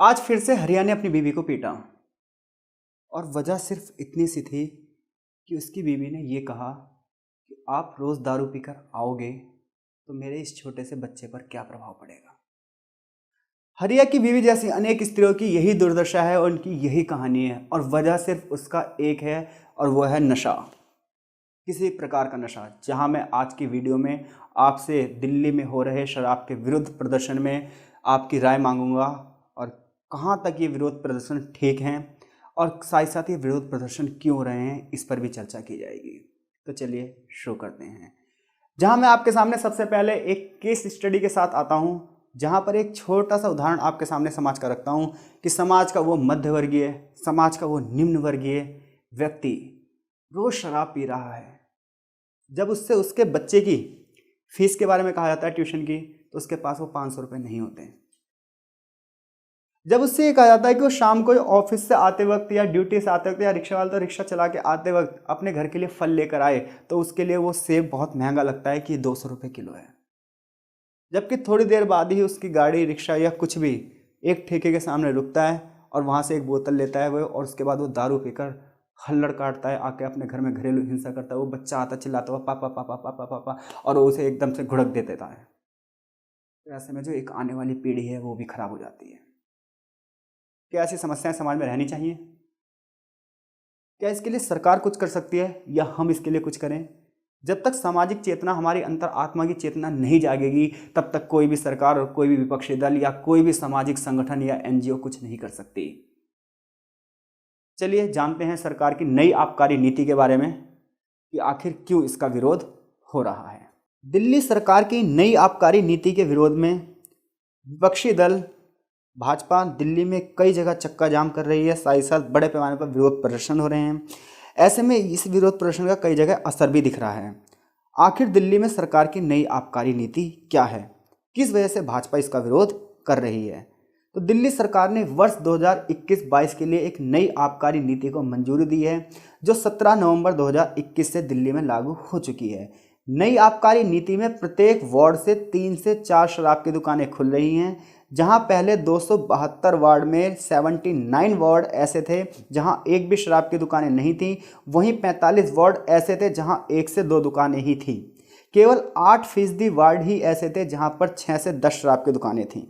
आज फिर से हरिया ने अपनी बीवी को पीटा और वजह सिर्फ इतनी सी थी कि उसकी बीवी ने ये कहा कि आप रोज़ दारू पीकर आओगे तो मेरे इस छोटे से बच्चे पर क्या प्रभाव पड़ेगा। हरिया की बीवी जैसी अनेक स्त्रियों की यही दुर्दशा है और उनकी यही कहानी है और वजह सिर्फ उसका एक है और वह है नशा, किसी प्रकार का नशा। जहां मैं आज की वीडियो में आपसे दिल्ली में हो रहे शराब के विरुद्ध प्रदर्शन में आपकी राय मांगूंगा और कहां तक ये विरोध प्रदर्शन ठीक हैं और साथ साथ ये विरोध प्रदर्शन क्यों हो रहे हैं इस पर भी चर्चा की जाएगी। तो चलिए शुरू करते हैं। जहां मैं आपके सामने सबसे पहले एक केस स्टडी के साथ आता हूं, जहां पर एक छोटा सा उदाहरण आपके सामने समाज का रखता हूं कि समाज का वो मध्यवर्गीय, समाज का वो निम्न वर्गीय व्यक्ति रोज शराब पी रहा है। जब उससे उसके बच्चे की फीस के बारे में कहा जाता है ट्यूशन की, तो उसके पास वो 500 रुपये नहीं होते। जब उससे ये कहा जाता है कि वो शाम को ऑफिस से आते वक्त या ड्यूटी से आते वक्त या रिक्शा वाला तो रिक्शा चला के आते वक्त अपने घर के लिए फल लेकर आए, तो उसके लिए वो सेब बहुत महंगा लगता है कि 200 रुपये किलो है। जबकि थोड़ी देर बाद ही उसकी गाड़ी, रिक्शा या कुछ भी एक ठेके के सामने रुकता है और वहाँ से एक बोतल लेता है वो, और उसके बाद वो दारू पीकर हल्लड़ काटता है, आके अपने घर में घरेलू हिंसा करता है। वो बच्चा आता चिल्लाता हुआ पापा पापा पापा पापा, और वो उसे एकदम से घुड़क दे देता है। तो ऐसे में जो एक आने वाली पीढ़ी है वो भी खराब हो जाती है। क्या ऐसी समस्याएं समाज में रहनी चाहिए? क्या इसके लिए सरकार कुछ कर सकती है या हम इसके लिए कुछ करें? जब तक सामाजिक चेतना, हमारी अंतर आत्मा की चेतना नहीं जागेगी, तब तक कोई भी सरकार और कोई भी विपक्षी दल या कोई भी सामाजिक संगठन या एनजीओ कुछ नहीं कर सकती। चलिए जानते हैं सरकार की नई आबकारी नीति के बारे में कि आखिर क्यों इसका विरोध हो रहा है। दिल्ली सरकार की नई आबकारी नीति के विरोध में विपक्षी दल भाजपा दिल्ली में कई जगह चक्का जाम कर रही है, साथ ही साथ बड़े पैमाने पर विरोध प्रदर्शन हो रहे हैं। ऐसे में इस विरोध प्रदर्शन का कई जगह असर भी दिख रहा है। आखिर दिल्ली में सरकार की नई आबकारी नीति क्या है, किस वजह से भाजपा इसका विरोध कर रही है? तो दिल्ली सरकार ने वर्ष 2021-22 के लिए एक नई आबकारी नीति को मंजूरी दी है, जो 17 नवंबर 2021 से दिल्ली में लागू हो चुकी है। नई आबकारी नीति में प्रत्येक वार्ड से 3 से 4 शराब की दुकानें खुल रही हैं। जहां पहले 272 वार्ड में 79 वार्ड ऐसे थे जहां एक भी शराब की दुकानें नहीं थी, वहीं 45 वार्ड ऐसे थे जहां 1 से 2 दुकानें ही थी। केवल 8% वार्ड ही ऐसे थे जहां पर 6 से 10 शराब की दुकानें थीं।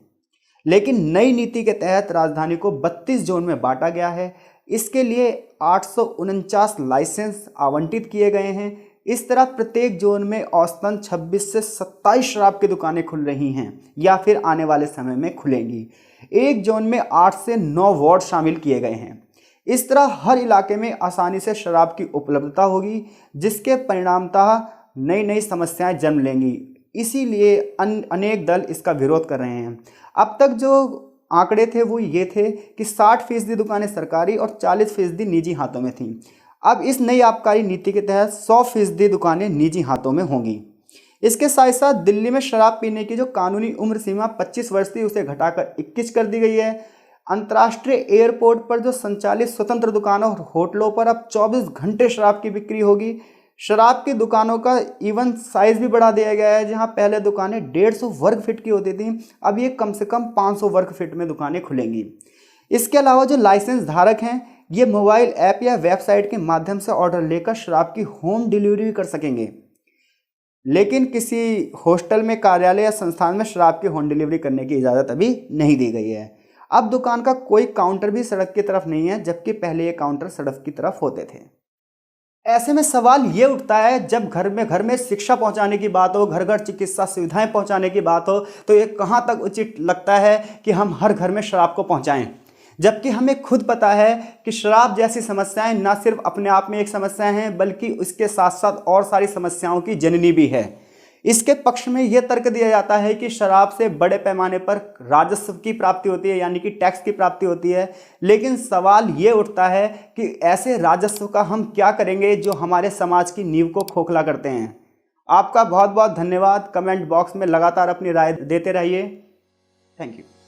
लेकिन नई नीति के तहत राजधानी को 32 जोन में बांटा गया है। इसके लिए 849 लाइसेंस आवंटित किए गए हैं। इस तरह प्रत्येक जोन में औसतन 26 से 27 शराब की दुकानें खुल रही हैं या फिर आने वाले समय में खुलेंगी। एक जोन में 8 से 9 वार्ड शामिल किए गए हैं। इस तरह हर इलाके में आसानी से शराब की उपलब्धता होगी, जिसके परिणामतः नई नई समस्याएं जन्म लेंगी। इसीलिए अनेक दल इसका विरोध कर रहे हैं। अब तक जो आंकड़े थे वो ये थे कि 60% दुकानें सरकारी और 40% निजी हाथों में थीं। अब इस नई आबकारी नीति के तहत 100% दुकानें निजी हाथों में होंगी। इसके साथ साथ दिल्ली में शराब पीने की जो कानूनी उम्र सीमा 25 वर्ष थी, उसे घटाकर 21 कर दी गई है। अंतर्राष्ट्रीय एयरपोर्ट पर जो संचालित स्वतंत्र दुकानों और होटलों पर अब 24 घंटे शराब की बिक्री होगी। शराब की दुकानों का इवन साइज भी बढ़ा दिया गया है। जहां पहले दुकानें 150 वर्ग फीट की होती थी, अब ये कम से कम 500 वर्ग फीट में दुकानें खुलेंगी। इसके अलावा जो लाइसेंस धारक हैं, ये मोबाइल ऐप या वेबसाइट के माध्यम से ऑर्डर लेकर शराब की होम डिलीवरी भी कर सकेंगे। लेकिन किसी हॉस्टल में, कार्यालय या संस्थान में शराब की होम डिलीवरी करने की इजाज़त अभी नहीं दी गई है। अब दुकान का कोई काउंटर भी सड़क की तरफ नहीं है, जबकि पहले ये काउंटर सड़क की तरफ होते थे। ऐसे में सवाल ये उठता है, जब घर में शिक्षा पहुंचाने की बात हो, घर घर चिकित्सा सुविधाएं पहुंचाने की बात हो, तो ये कहां तक उचित लगता है कि हम हर घर में शराब को पहुंचाएं, जबकि हमें खुद पता है कि शराब जैसी समस्याएं न सिर्फ अपने आप में एक समस्या हैं, बल्कि उसके साथ साथ और सारी समस्याओं की जननी भी है। इसके पक्ष में यह तर्क दिया जाता है कि शराब से बड़े पैमाने पर राजस्व की प्राप्ति होती है, यानी कि टैक्स की प्राप्ति होती है। लेकिन सवाल ये उठता है कि ऐसे राजस्व का हम क्या करेंगे जो हमारे समाज की नींव को खोखला करते हैं। आपका बहुत बहुत धन्यवाद। कमेंट बॉक्स में लगातार अपनी राय देते रहिए। Thank you.